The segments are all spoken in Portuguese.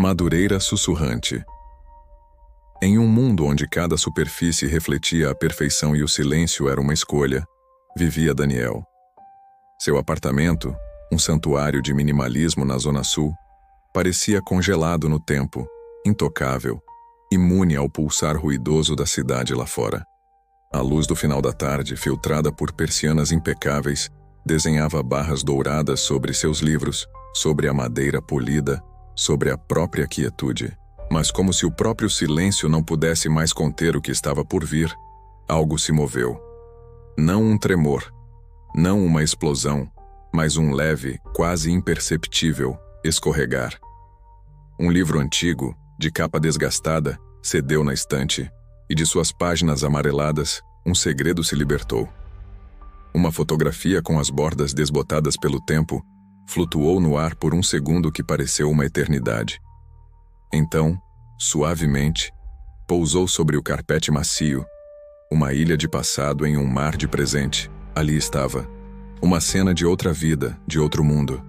Madureira sussurrante. Em um mundo onde cada superfície refletia a perfeição e o silêncio era uma escolha, vivia Daniel. Seu apartamento, um santuário de minimalismo na Zona Sul, parecia congelado no tempo, intocável, imune ao pulsar ruidoso da cidade lá fora. A luz do final da tarde, filtrada por persianas impecáveis, desenhava barras douradas sobre seus livros, sobre a madeira polida, sobre a própria quietude. Mas como se o próprio silêncio não pudesse mais conter o que estava por vir, algo se moveu. Não um tremor, não uma explosão, mas um leve, quase imperceptível, escorregar. Um livro antigo, de capa desgastada, cedeu na estante, e de suas páginas amareladas, um segredo se libertou. Uma fotografia com as bordas desbotadas pelo tempo flutuou no ar por um segundo que pareceu uma eternidade. Então, suavemente, pousou sobre o carpete macio, uma ilha de passado em um mar de presente. Ali estava, uma cena de outra vida, de outro mundo.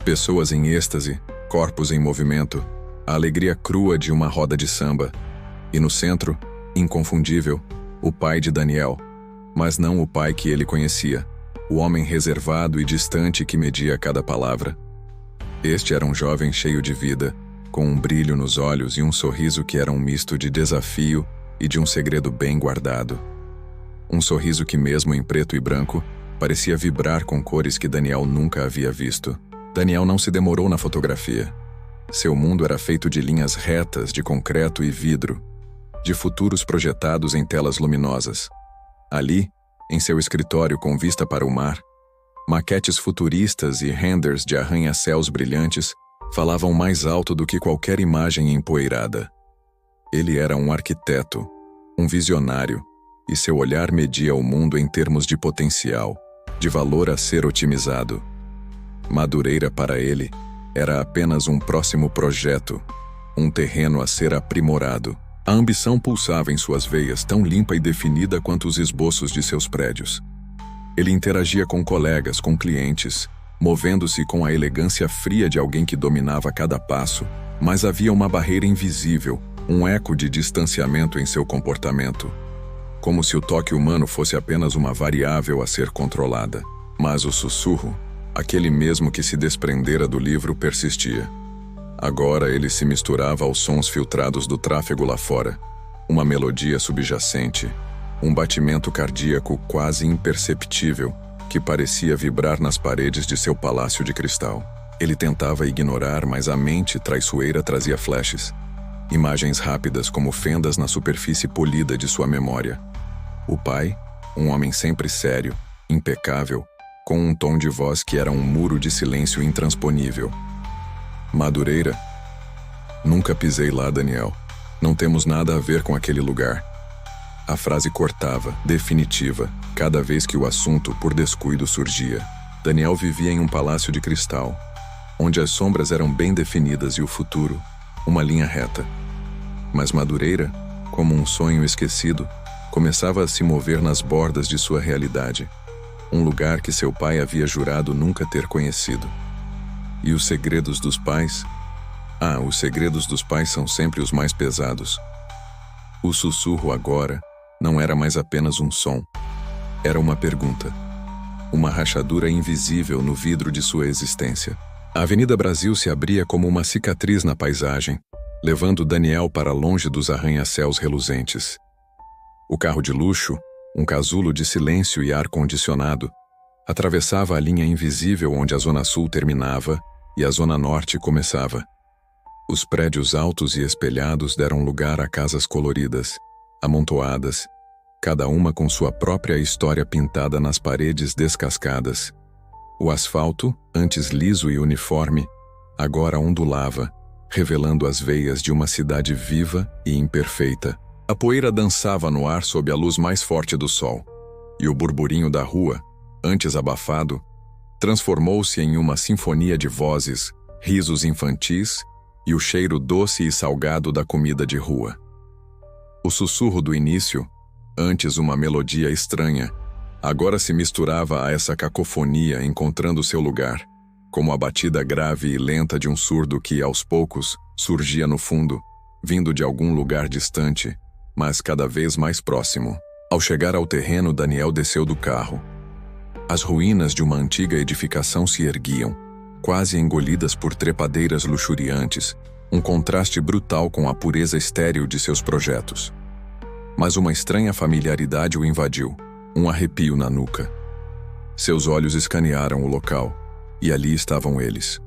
Pessoas em êxtase, corpos em movimento, a alegria crua de uma roda de samba. E no centro, inconfundível, o pai de Daniel, mas não o pai que ele conhecia, o homem reservado e distante que media cada palavra. Este era um jovem cheio de vida, com um brilho nos olhos e um sorriso que era um misto de desafio e de um segredo bem guardado. Um sorriso que, mesmo em preto e branco, parecia vibrar com cores que Daniel nunca havia visto. Daniel não se demorou na fotografia. Seu mundo era feito de linhas retas de concreto e vidro, de futuros projetados em telas luminosas. Ali, em seu escritório com vista para o mar, maquetes futuristas e renders de arranha-céus brilhantes falavam mais alto do que qualquer imagem empoeirada. Ele era um arquiteto, um visionário, e seu olhar media o mundo em termos de potencial, de valor a ser otimizado. Madureira para ele era apenas um próximo projeto, um terreno a ser aprimorado. A ambição pulsava em suas veias tão limpa e definida quanto os esboços de seus prédios. Ele interagia com colegas, com clientes, movendo-se com a elegância fria de alguém que dominava cada passo, mas havia uma barreira invisível, um eco de distanciamento em seu comportamento. Como se o toque humano fosse apenas uma variável a ser controlada. Mas o sussurro, aquele mesmo que se desprendera do livro, persistia. Agora ele se misturava aos sons filtrados do tráfego lá fora, uma melodia subjacente, um batimento cardíaco quase imperceptível que parecia vibrar nas paredes de seu palácio de cristal. Ele tentava ignorar, mas a mente traiçoeira trazia flashes, imagens rápidas como fendas na superfície polida de sua memória. O pai, um homem sempre sério, impecável, com um tom de voz que era um muro de silêncio intransponível. Madureira? Nunca pisei lá, Daniel. Não temos nada a ver com aquele lugar. A frase cortava, definitiva, cada vez que o assunto, por descuido, surgia. Daniel vivia em um palácio de cristal, onde as sombras eram bem definidas e o futuro, uma linha reta. Mas Madureira, como um sonho esquecido, começava a se mover nas bordas de sua realidade, um lugar que seu pai havia jurado nunca ter conhecido. E os segredos dos pais? Os segredos dos pais são sempre os mais pesados. O sussurro agora não era mais apenas um som. Era uma pergunta. Uma rachadura invisível no vidro de sua existência. A Avenida Brasil se abria como uma cicatriz na paisagem, levando Daniel para longe dos arranha-céus reluzentes. O carro de luxo, um casulo de silêncio e ar-condicionado, atravessava a linha invisível onde a Zona Sul terminava e a Zona Norte começava. Os prédios altos e espelhados deram lugar a casas coloridas, amontoadas, cada uma com sua própria história pintada nas paredes descascadas. O asfalto, antes liso e uniforme, agora ondulava, revelando as veias de uma cidade viva e imperfeita. A poeira dançava no ar sob a luz mais forte do sol, e o burburinho da rua, antes abafado, transformou-se em uma sinfonia de vozes, risos infantis e o cheiro doce e salgado da comida de rua. O sussurro do início, antes uma melodia estranha, agora se misturava a essa cacofonia encontrando seu lugar, como a batida grave e lenta de um surdo que, aos poucos, surgia no fundo, vindo de algum lugar distante, mas cada vez mais próximo. Ao chegar ao terreno, Daniel desceu do carro. As ruínas de uma antiga edificação se erguiam, quase engolidas por trepadeiras luxuriantes, um contraste brutal com a pureza estéril de seus projetos. Mas uma estranha familiaridade o invadiu, um arrepio na nuca. Seus olhos escanearam o local, e ali estavam eles,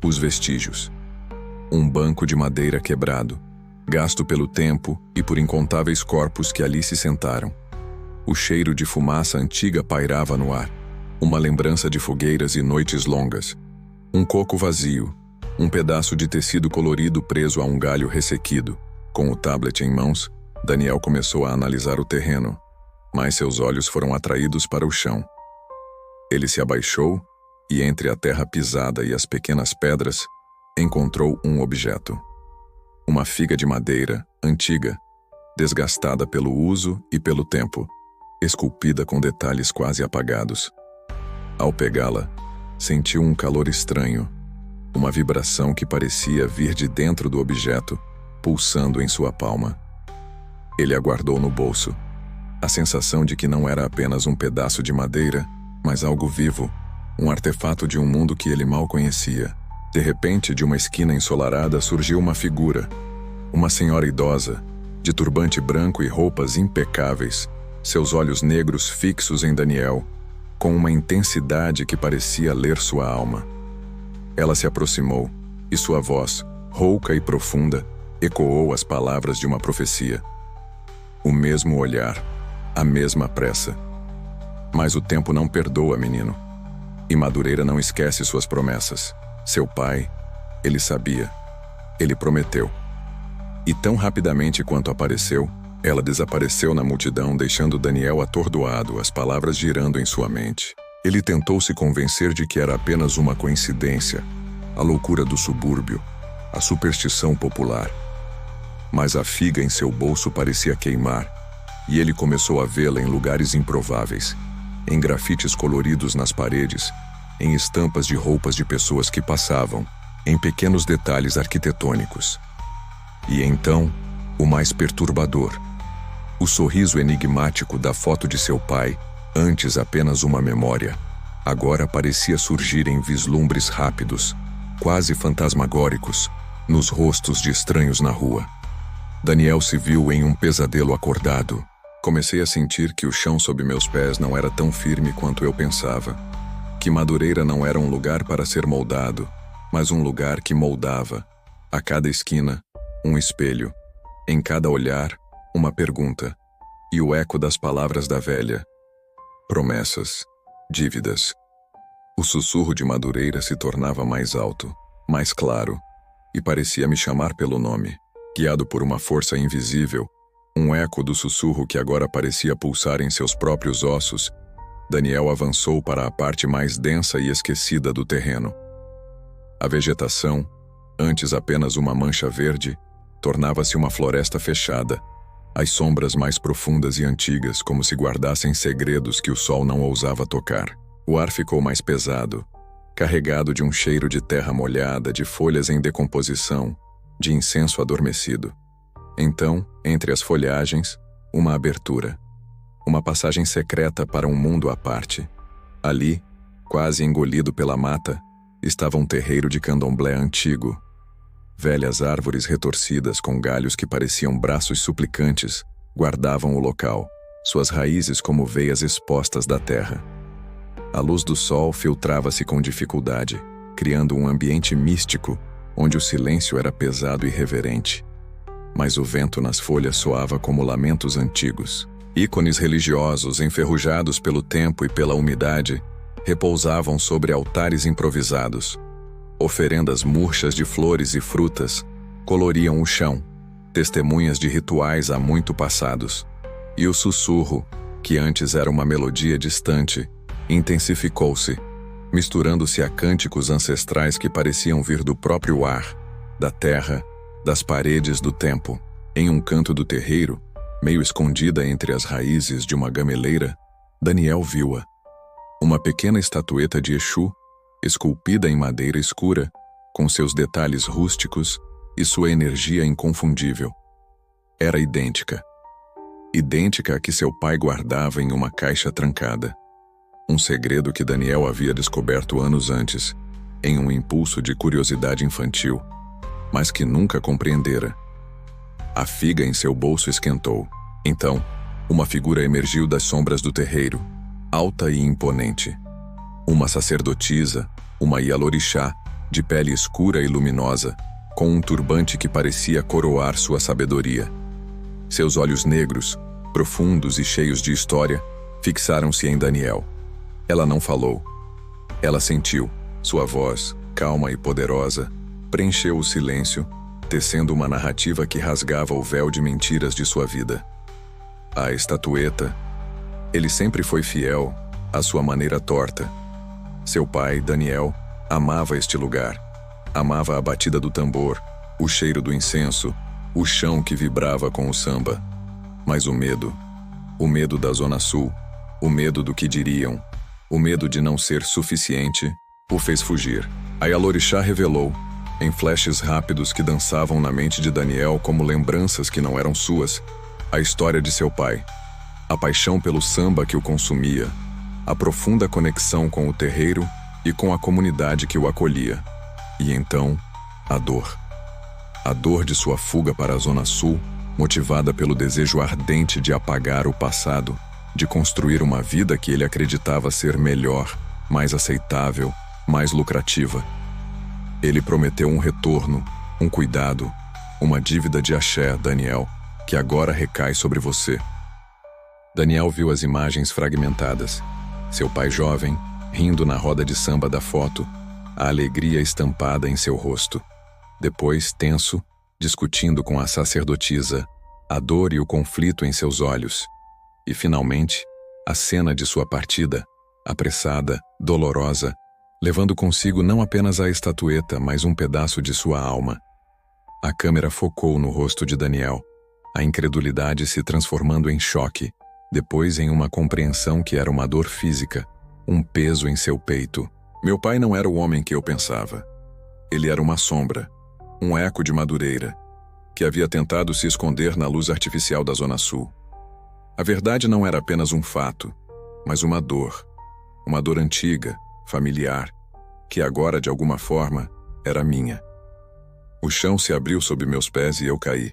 os vestígios. Um banco de madeira quebrado, gasto pelo tempo e por incontáveis corpos que ali se sentaram. O cheiro de fumaça antiga pairava no ar, uma lembrança de fogueiras e noites longas. Um coco vazio, um pedaço de tecido colorido preso a um galho ressequido. Com o tablet em mãos, Daniel começou a analisar o terreno, mas seus olhos foram atraídos para o chão. Ele se abaixou e, entre a terra pisada e as pequenas pedras, encontrou um objeto. Uma figa de madeira, antiga, desgastada pelo uso e pelo tempo, esculpida com detalhes quase apagados. Ao pegá-la, sentiu um calor estranho, uma vibração que parecia vir de dentro do objeto, pulsando em sua palma. Ele a guardou no bolso, a sensação de que não era apenas um pedaço de madeira, mas algo vivo, um artefato de um mundo que ele mal conhecia. De repente, de uma esquina ensolarada surgiu uma figura, uma senhora idosa, de turbante branco e roupas impecáveis, seus olhos negros fixos em Daniel, com uma intensidade que parecia ler sua alma. Ela se aproximou, e sua voz, rouca e profunda, ecoou as palavras de uma profecia. O mesmo olhar, a mesma pressa. Mas o tempo não perdoa, menino. E Madureira não esquece suas promessas. Seu pai, ele sabia. Ele prometeu. E tão rapidamente quanto apareceu, ela desapareceu na multidão, deixando Daniel atordoado, as palavras girando em sua mente. Ele tentou se convencer de que era apenas uma coincidência, a loucura do subúrbio, a superstição popular. Mas a figa em seu bolso parecia queimar, e ele começou a vê-la em lugares improváveis, em grafites coloridos nas paredes, em estampas de roupas de pessoas que passavam, em pequenos detalhes arquitetônicos. E então, o mais perturbador, o sorriso enigmático da foto de seu pai, antes apenas uma memória, agora parecia surgir em vislumbres rápidos, quase fantasmagóricos, nos rostos de estranhos na rua. Daniel se viu em um pesadelo acordado. Comecei a sentir que o chão sob meus pés não era tão firme quanto eu pensava, que Madureira não era um lugar para ser moldado, mas um lugar que moldava. A cada esquina, um espelho. Em cada olhar, uma pergunta. E o eco das palavras da velha. Promessas. Dívidas. O sussurro de Madureira se tornava mais alto, mais claro, e parecia me chamar pelo nome. Guiado por uma força invisível, um eco do sussurro que agora parecia pulsar em seus próprios ossos, Daniel avançou para a parte mais densa e esquecida do terreno. A vegetação, antes apenas uma mancha verde, tornava-se uma floresta fechada, as sombras mais profundas e antigas como se guardassem segredos que o sol não ousava tocar. O ar ficou mais pesado, carregado de um cheiro de terra molhada, de folhas em decomposição, de incenso adormecido. Então, entre as folhagens, uma abertura. Uma passagem secreta para um mundo à parte. Ali, quase engolido pela mata, estava um terreiro de candomblé antigo. Velhas árvores retorcidas com galhos que pareciam braços suplicantes guardavam o local, suas raízes como veias expostas da terra. A luz do sol filtrava-se com dificuldade, criando um ambiente místico onde o silêncio era pesado e reverente. Mas o vento nas folhas soava como lamentos antigos. Ícones religiosos, enferrujados pelo tempo e pela umidade, repousavam sobre altares improvisados. Oferendas murchas de flores e frutas coloriam o chão, testemunhas de rituais há muito passados. E o sussurro, que antes era uma melodia distante, intensificou-se, misturando-se a cânticos ancestrais que pareciam vir do próprio ar, da terra, das paredes do tempo. Em um canto do terreiro, meio escondida entre as raízes de uma gameleira, Daniel viu-a. Uma pequena estatueta de Exu, esculpida em madeira escura, com seus detalhes rústicos e sua energia inconfundível. Era idêntica. Idêntica à que seu pai guardava em uma caixa trancada. Um segredo que Daniel havia descoberto anos antes, em um impulso de curiosidade infantil, mas que nunca compreendera. A figa em seu bolso esquentou. Então, uma figura emergiu das sombras do terreiro, alta e imponente. Uma sacerdotisa, uma Ialorixá, de pele escura e luminosa, com um turbante que parecia coroar sua sabedoria. Seus olhos negros, profundos e cheios de história, fixaram-se em Daniel. Ela não falou. Ela sentiu. Sua voz, calma e poderosa, preencheu o silêncio, tecendo uma narrativa que rasgava o véu de mentiras de sua vida. A estatueta. Ele sempre foi fiel, à sua maneira torta. Seu pai, Daniel, amava este lugar. Amava a batida do tambor, o cheiro do incenso, o chão que vibrava com o samba. Mas o medo da Zona Sul, o medo do que diriam, o medo de não ser suficiente, o fez fugir. A Ialorixá revelou, em flashes rápidos que dançavam na mente de Daniel como lembranças que não eram suas, a história de seu pai, a paixão pelo samba que o consumia, a profunda conexão com o terreiro e com a comunidade que o acolhia. E então, a dor. A dor de sua fuga para a Zona Sul, motivada pelo desejo ardente de apagar o passado, de construir uma vida que ele acreditava ser melhor, mais aceitável, mais lucrativa. Ele prometeu um retorno, um cuidado, uma dívida de axé, Daniel, que agora recai sobre você. Daniel viu as imagens fragmentadas. Seu pai jovem, rindo na roda de samba da foto, a alegria estampada em seu rosto. Depois, tenso, discutindo com a sacerdotisa, a dor e o conflito em seus olhos. E, finalmente, a cena de sua partida, apressada, dolorosa, levando consigo não apenas a estatueta, mas um pedaço de sua alma. A câmera focou no rosto de Daniel, a incredulidade se transformando em choque, depois em uma compreensão que era uma dor física, um peso em seu peito. Meu pai não era o homem que eu pensava. Ele era uma sombra, um eco de Madureira, que havia tentado se esconder na luz artificial da Zona Sul. A verdade não era apenas um fato, mas uma dor antiga, familiar, que agora, de alguma forma, era minha. O chão se abriu sob meus pés e eu caí.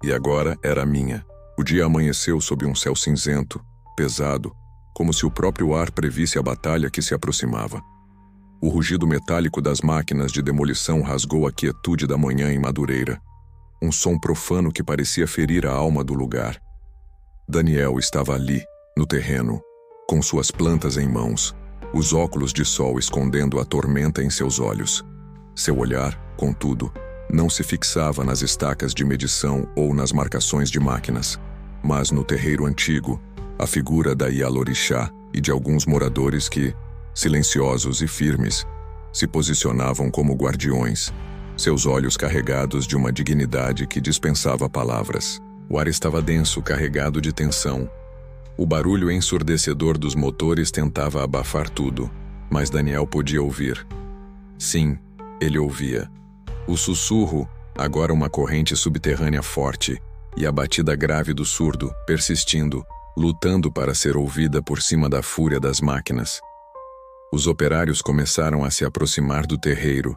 E agora era minha. O dia amanheceu sob um céu cinzento, pesado, como se o próprio ar previsse a batalha que se aproximava. O rugido metálico das máquinas de demolição rasgou a quietude da manhã em Madureira. Um som profano que parecia ferir a alma do lugar. Daniel estava ali, no terreno, com suas plantas em mãos, os óculos de sol escondendo a tormenta em seus olhos. Seu olhar, contudo, não se fixava nas estacas de medição ou nas marcações de máquinas, mas no terreiro antigo, a figura da Ialorixá e de alguns moradores que, silenciosos e firmes, se posicionavam como guardiões, seus olhos carregados de uma dignidade que dispensava palavras. O ar estava denso, carregado de tensão. O barulho ensurdecedor dos motores tentava abafar tudo, mas Daniel podia ouvir. Sim, ele ouvia. O sussurro, agora uma corrente subterrânea forte, e a batida grave do surdo, persistindo, lutando para ser ouvida por cima da fúria das máquinas. Os operários começaram a se aproximar do terreiro,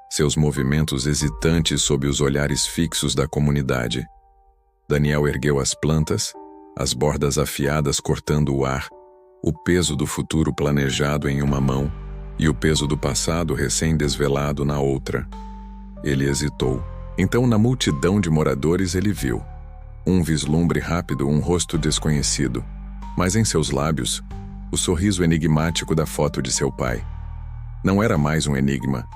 seus movimentos hesitantes sob os olhares fixos da comunidade. Daniel ergueu as plantas, as bordas afiadas cortando o ar, o peso do futuro planejado em uma mão e o peso do passado recém-desvelado na outra. Ele hesitou. Então, na multidão de moradores, ele viu. Um vislumbre rápido, um rosto desconhecido, mas em seus lábios, o sorriso enigmático da foto de seu pai. Não era mais um enigma,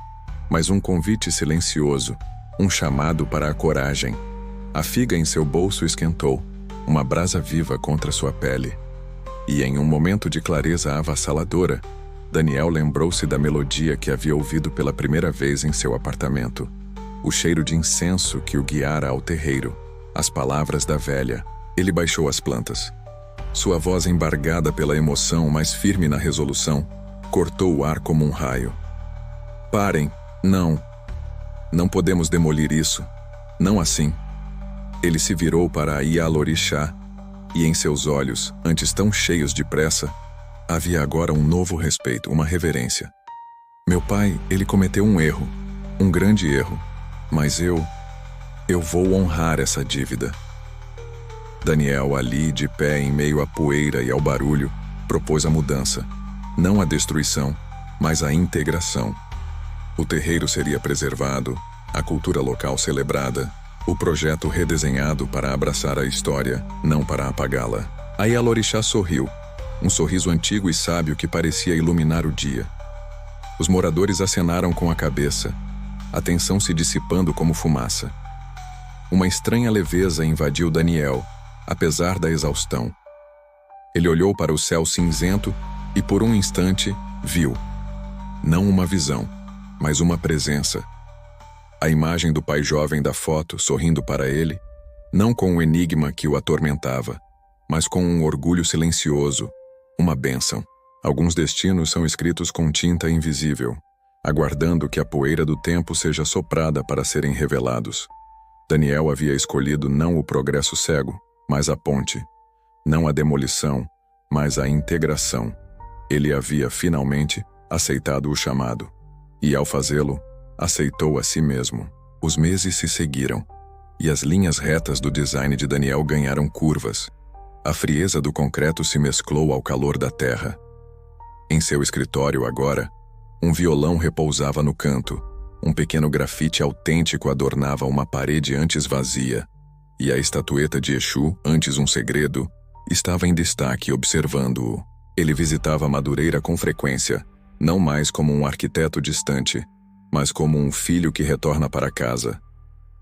mas um convite silencioso, um chamado para a coragem. A figa em seu bolso esquentou, uma brasa viva contra sua pele. E em um momento de clareza avassaladora, Daniel lembrou-se da melodia que havia ouvido pela primeira vez em seu apartamento. O cheiro de incenso que o guiara ao terreiro, as palavras da velha. Ele baixou as plantas. Sua voz embargada pela emoção, mas firme na resolução, cortou o ar como um raio. Parem, não. Não podemos demolir isso. Não assim. Ele se virou para Ialorixá, e em seus olhos, antes tão cheios de pressa, havia agora um novo respeito, uma reverência. Meu pai, ele cometeu um erro, um grande erro, mas eu vou honrar essa dívida. Daniel, ali, de pé em meio à poeira e ao barulho, propôs a mudança, não a destruição, mas a integração. O terreiro seria preservado, a cultura local celebrada, o projeto redesenhado para abraçar a história, não para apagá-la. Aí Ialorixá sorriu, um sorriso antigo e sábio que parecia iluminar o dia. Os moradores acenaram com a cabeça, a tensão se dissipando como fumaça. Uma estranha leveza invadiu Daniel, apesar da exaustão. Ele olhou para o céu cinzento e, por um instante, viu. Não uma visão, mas uma presença. A imagem do pai jovem da foto sorrindo para ele, não com o enigma que o atormentava, mas com um orgulho silencioso, uma bênção. Alguns destinos são escritos com tinta invisível, aguardando que a poeira do tempo seja soprada para serem revelados. Daniel havia escolhido não o progresso cego, mas a ponte. Não a demolição, mas a integração. Ele havia, finalmente, aceitado o chamado. E, ao fazê-lo, aceitou a si mesmo. Os meses se seguiram, e as linhas retas do design de Daniel ganharam curvas. A frieza do concreto se mesclou ao calor da terra. Em seu escritório, agora, um violão repousava no canto, um pequeno grafite autêntico adornava uma parede antes vazia, e a estatueta de Exu, antes um segredo, estava em destaque observando-o. Ele visitava Madureira com frequência, não mais como um arquiteto distante, mas como um filho que retorna para casa.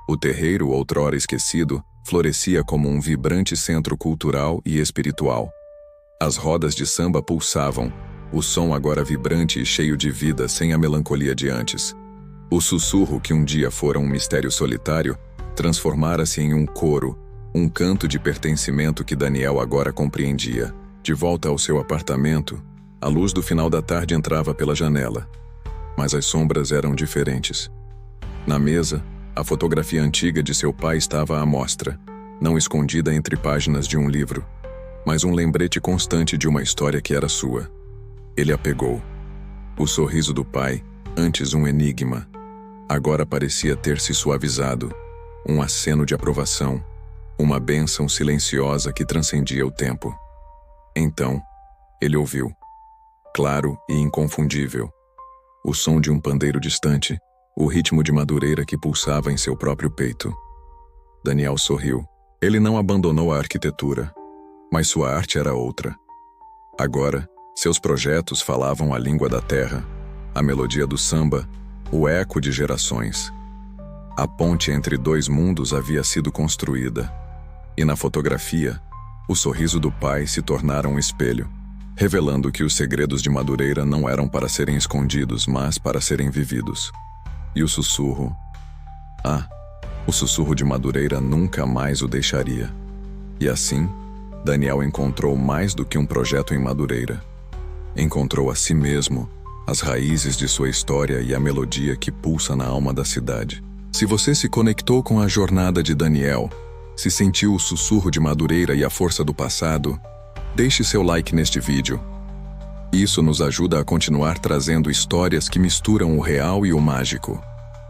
O terreiro, outrora esquecido, florescia como um vibrante centro cultural e espiritual. As rodas de samba pulsavam, o som agora vibrante e cheio de vida sem a melancolia de antes. O sussurro que um dia fora um mistério solitário, transformara-se em um coro, um canto de pertencimento que Daniel agora compreendia. De volta ao seu apartamento, a luz do final da tarde entrava pela janela. Mas as sombras eram diferentes. Na mesa, a fotografia antiga de seu pai estava à mostra, não escondida entre páginas de um livro, mas um lembrete constante de uma história que era sua. Ele a pegou. O sorriso do pai, antes um enigma, agora parecia ter se suavizado, um aceno de aprovação, uma bênção silenciosa que transcendia o tempo. Então, ele ouviu, claro e inconfundível, o som de um pandeiro distante, o ritmo de Madureira que pulsava em seu próprio peito. Daniel sorriu. Ele não abandonou a arquitetura, mas sua arte era outra. Agora, seus projetos falavam a língua da terra, a melodia do samba, o eco de gerações. A ponte entre dois mundos havia sido construída, e na fotografia, o sorriso do pai se tornara um espelho, revelando que os segredos de Madureira não eram para serem escondidos, mas para serem vividos. E o sussurro... o sussurro de Madureira nunca mais o deixaria. E assim, Daniel encontrou mais do que um projeto em Madureira. Encontrou a si mesmo, as raízes de sua história e a melodia que pulsa na alma da cidade. Se você se conectou com a jornada de Daniel, se sentiu o sussurro de Madureira e a força do passado, deixe seu like neste vídeo. Isso nos ajuda a continuar trazendo histórias que misturam o real e o mágico.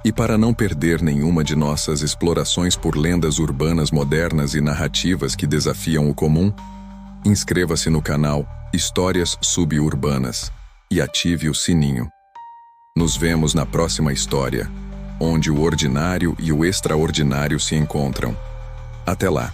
E para não perder nenhuma de nossas explorações por lendas urbanas modernas e narrativas que desafiam o comum, inscreva-se no canal Histórias Suburbanas e ative o sininho. Nos vemos na próxima história, onde o ordinário e o extraordinário se encontram. Até lá!